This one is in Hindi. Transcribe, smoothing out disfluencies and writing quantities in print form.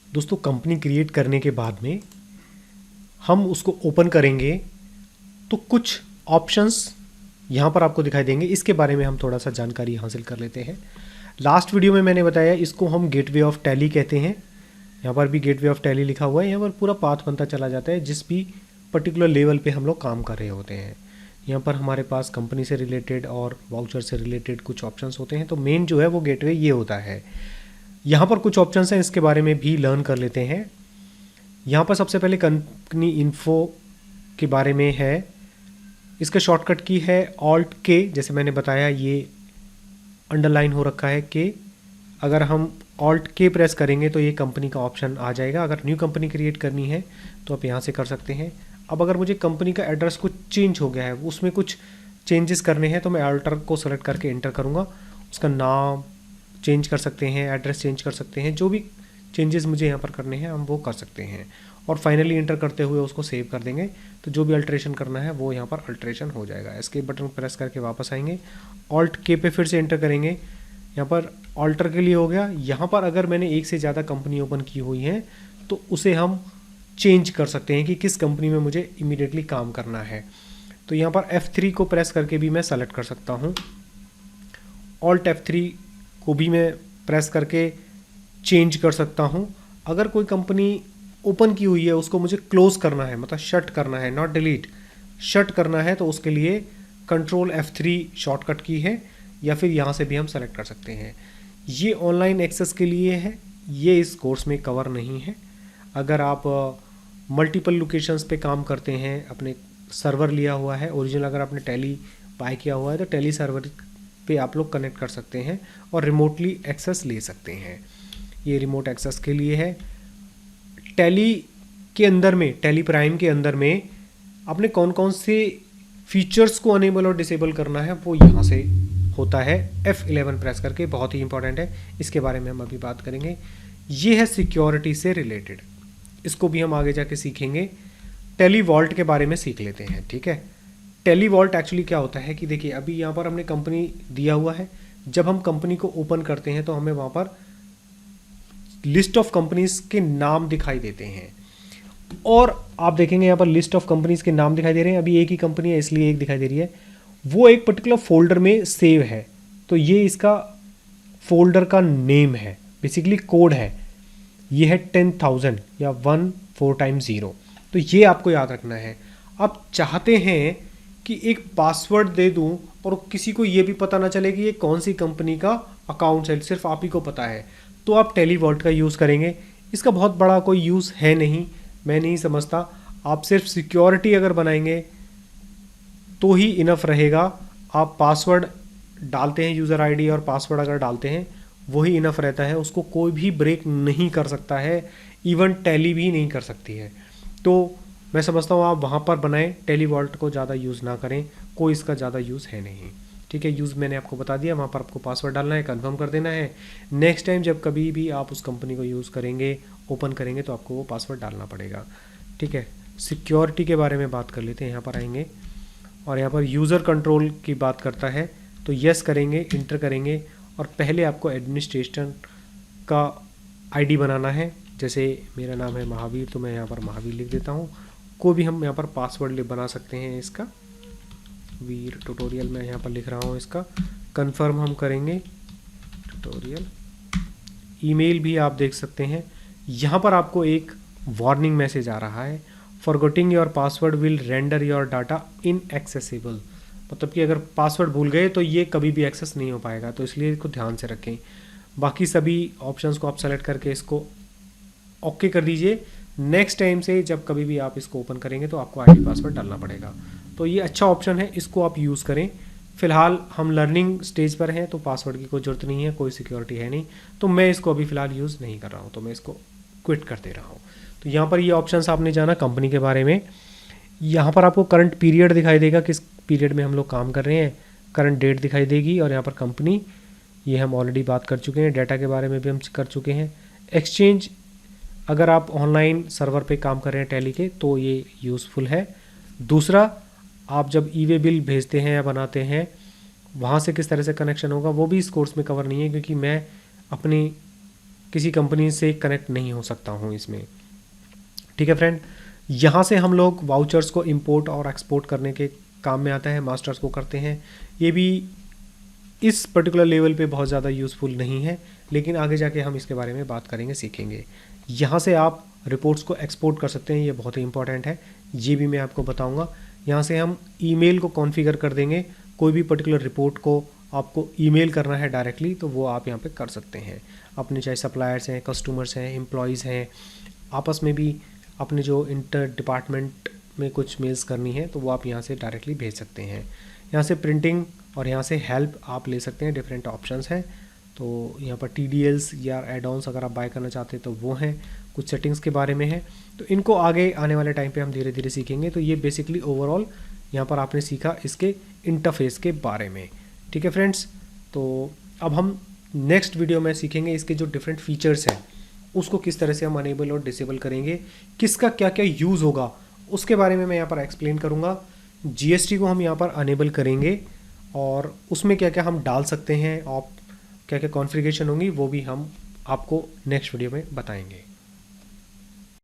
दोस्तों कंपनी क्रिएट करने के बाद में हम उसको ओपन करेंगे तो कुछ ऑप्शंस यहाँ पर आपको दिखाई देंगे। इसके बारे में हम थोड़ा सा जानकारी हासिल कर लेते हैं। लास्ट वीडियो में मैंने बताया इसको हम गेटवे ऑफ टैली कहते हैं। यहाँ पर भी गेटवे ऑफ टैली लिखा हुआ है। यहाँ पर पूरा पाथ बनता चला जाता है जिस भी पर्टिकुलर लेवल पे हम लोग काम कर रहे होते हैं। यहाँ पर हमारे पास कंपनी से रिलेटेड और वाउचर से रिलेटेड कुछ ऑप्शंस होते हैं। तो मेन जो है वो गेटवे ये होता है। यहाँ पर कुछ ऑप्शंस हैं, इसके बारे में भी लर्न कर लेते हैं। यहाँ पर सबसे पहले कंपनी इन्फो के बारे में है। इसका शॉर्टकट की है ऑल्ट के, जैसे मैंने बताया ये अंडरलाइन हो रखा है के। अगर हम ऑल्ट के प्रेस करेंगे तो ये कंपनी का ऑप्शन आ जाएगा। अगर न्यू कंपनी क्रिएट करनी है तो आप यहाँ से कर सकते हैं। अब अगर मुझे कंपनी का एड्रेस कुछ चेंज हो गया है, उसमें कुछ चेंजेस करने हैं, तो मैं अल्टर को सेलेक्ट करके एंटर करूँगा। उसका नाम चेंज कर सकते हैं, एड्रेस चेंज कर सकते हैं, जो भी चेंजेस मुझे यहाँ पर करने हैं हम वो कर सकते हैं। और फाइनली एंटर करते हुए उसको सेव कर देंगे तो जो भी अल्ट्रेशन करना है वो यहाँ पर अल्ट्रेशन हो जाएगा। एस्केप बटन प्रेस करके वापस आएंगे, ऑल्ट के पे फिर से एंटर करेंगे। यहाँ पर ऑल्टर के लिए हो गया। यहाँ पर अगर मैंने एक से ज़्यादा कंपनी ओपन की हुई है तो उसे हम चेंज कर सकते हैं कि किस कंपनी में मुझे इमीडिएटली काम करना है। तो यहाँ पर F3 को प्रेस करके भी मैं सेलेक्ट कर सकता हूँ। ऑल्ट F3 को भी मैं प्रेस करके चेंज कर सकता हूँ। अगर कोई कंपनी ओपन की हुई है उसको मुझे क्लोज करना है, मतलब शट करना है, नॉट डिलीट, शट करना है, तो उसके लिए कंट्रोल F3 शॉर्टकट की है, या फिर यहाँ से भी हम सेलेक्ट कर सकते हैं। ये ऑनलाइन एक्सेस के लिए है, ये इस कोर्स में कवर नहीं है। अगर आप मल्टीपल लोकेशंस पे काम करते हैं, अपने सर्वर लिया हुआ है ओरिजिनल, अगर आपने टैली बाय किया हुआ है तो टैली सर्वर पे आप लोग कनेक्ट कर सकते हैं और रिमोटली एक्सेस ले सकते हैं। ये रिमोट एक्सेस के लिए है। टैली के अंदर में, टैली प्राइम के अंदर में आपने कौन कौन से फीचर्स को अनेबल और डिसेबल करना है वो यहाँ से होता है F11 प्रेस करके। बहुत ही इंपॉर्टेंट है, इसके बारे में हम अभी बात करेंगे। ये है सिक्योरिटी से रिलेटेड, इसको भी हम आगे जाके सीखेंगे। टेली वॉल्ट के बारे में सीख लेते हैं, ठीक है। टेली वॉल्ट एक्चुअली क्या होता है कि देखिए अभी यहाँ पर हमने कंपनी दिया हुआ है। जब हम कंपनी को ओपन करते हैं तो हमें वहाँ पर लिस्ट ऑफ कंपनीज के नाम दिखाई देते हैं, और आप देखेंगे यहाँ पर लिस्ट ऑफ कंपनीज के नाम दिखाई दे रहे हैं। अभी एक ही कंपनी है इसलिए एक दिखाई दे रही है, वो एक पर्टिकुलर फोल्डर में सेव है। तो ये इसका फोल्डर का नेम है, बेसिकली कोड है। ये है 10,000 या 14 टाइम्स 0। तो ये आपको याद रखना है। आप चाहते हैं कि एक पासवर्ड दे दूं और किसी को ये भी पता ना चले कि ये कौन सी कंपनी का अकाउंट है, सिर्फ आप ही को पता है, तो आप टेली वॉल्ट का यूज़ करेंगे। इसका बहुत बड़ा कोई यूज़ है नहीं, मैं नहीं समझता। आप सिर्फ सिक्योरिटी अगर बनाएंगे तो ही इनफ रहेगा। आप पासवर्ड डालते हैं, यूज़र आईडी और पासवर्ड अगर डालते हैं वही इनफ रहता है, उसको कोई भी ब्रेक नहीं कर सकता है, इवन टैली भी नहीं कर सकती है। तो मैं समझता हूँ आप वहाँ पर बनाएं, टेली वॉल्ट को ज़्यादा यूज़ ना करें, कोई इसका ज़्यादा यूज़ है नहीं, ठीक है। यूज़ मैंने आपको बता दिया, वहाँ पर आपको पासवर्ड डालना है, कंफर्म कर देना है। नेक्स्ट टाइम जब कभी भी आप उस कंपनी को यूज़ करेंगे, ओपन करेंगे, तो आपको वो पासवर्ड डालना पड़ेगा, ठीक है। सिक्योरिटी के बारे में बात कर लेते हैं। यहाँ पर आएंगे और यहाँ पर यूज़र कंट्रोल की बात करता है, तो यस करेंगे, इंटर करेंगे, और पहले आपको एडमिनिस्ट्रेशन का आईडी बनाना है। जैसे मेरा नाम है महावीर, तो मैं यहाँ पर महावीर लिख देता हूँ। कोई भी हम यहाँ पर पासवर्ड बना सकते हैं, इसका वीर ट्यूटोरियल मैं यहाँ पर लिख रहा हूँ। इसका कंफर्म हम करेंगे, ट्यूटोरियल। ईमेल भी आप देख सकते हैं। यहाँ पर आपको एक वार्निंग मैसेज आ रहा है, forgetting your password will render your data inaccessible. मतलब कि अगर पासवर्ड भूल गए तो ये कभी भी एक्सेस नहीं हो पाएगा, तो इसलिए इसको ध्यान से रखें। बाकी सभी ऑप्शंस को आप सेलेक्ट करके इसको ओके कर दीजिए। नेक्स्ट टाइम से जब कभी भी आप इसको ओपन करेंगे तो आपको आईडी पासवर्ड डालना पड़ेगा। तो ये अच्छा ऑप्शन है, इसको आप यूज़ करें। फ़िलहाल हम लर्निंग स्टेज पर हैं तो पासवर्ड की कोई ज़रूरत नहीं है, कोई सिक्योरिटी है नहीं, तो मैं इसको अभी फ़िलहाल यूज़ नहीं कर रहा हूँ, तो मैं इसको क्विट कर दे रहा हूँ। तो यहाँ पर ये ऑप्शंस आपने जाना कंपनी के बारे में। यहाँ पर आपको करंट पीरियड दिखाई देगा, किस पीरियड में हम लोग काम कर रहे हैं, करंट डेट दिखाई देगी, और यहाँ पर कंपनी, ये हम ऑलरेडी बात कर चुके हैं। डाटा के बारे में भी हम कर चुके हैं। एक्सचेंज, अगर आप ऑनलाइन सर्वर पे काम कर रहे हैं टैली के तो ये यूज़फुल है। दूसरा, आप जब ई-वे बिल भेजते हैं या बनाते हैं, वहाँ से किस तरह से कनेक्शन होगा वो भी इस कोर्स में कवर नहीं है, क्योंकि मैं अपनी किसी कंपनी से कनेक्ट नहीं हो सकता हूँ इसमें। ठीक है फ्रेंड, यहाँ से हम लोग वाउचर्स को इंपोर्ट और एक्सपोर्ट करने के काम में आता है, मास्टर्स को करते हैं। ये भी इस पर्टिकुलर लेवल पे बहुत ज़्यादा यूज़फुल नहीं है, लेकिन आगे जाके हम इसके बारे में बात करेंगे, सीखेंगे। यहाँ से आप रिपोर्ट्स को एक्सपोर्ट कर सकते हैं, ये बहुत ही इंपॉर्टेंट है, ये भी मैं आपको बताऊँगा। यहाँ से हम ईमेल को कॉन्फ़िगर कर देंगे, कोई भी पर्टिकुलर रिपोर्ट को आपको ईमेल करना है डायरेक्टली तो वो आप यहाँ पे कर सकते हैं। अपने चाहे सप्लायर्स हैं, कस्टमर्स हैं, एम्प्लॉयज़ हैं, आपस में भी अपने जो इंटर डिपार्टमेंट में कुछ मेल्स करनी है तो वो आप यहाँ से डायरेक्टली भेज सकते हैं। यहाँ से प्रिंटिंग और यहाँ से हेल्प आप ले सकते हैं, डिफरेंट ऑप्शंस हैं। तो यहाँ पर TDLs या एड-ऑन्स अगर आप बाय करना चाहते हैं तो वो हैं, कुछ सेटिंग्स के बारे में है। तो इनको आगे आने वाले टाइम पे हम धीरे धीरे सीखेंगे। तो ये बेसिकली ओवरऑल यहाँ पर आपने सीखा इसके इंटरफेस के बारे में। ठीक है फ्रेंड्स, तो अब हम नेक्स्ट वीडियो में सीखेंगे इसके जो डिफरेंट फीचर्स हैं उसको किस तरह से हम अनेबल और डिसेबल करेंगे, किसका क्या क्या यूज़ होगा उसके बारे में मैं यहाँ पर एक्सप्लेन करूँगा। GST को हम यहाँ पर अनेबल करेंगे और उसमें क्या क्या हम डाल सकते हैं और क्या क्या कॉन्फ़िगरेशन होंगी वो भी हम आपको नेक्स्ट वीडियो में बताएंगे।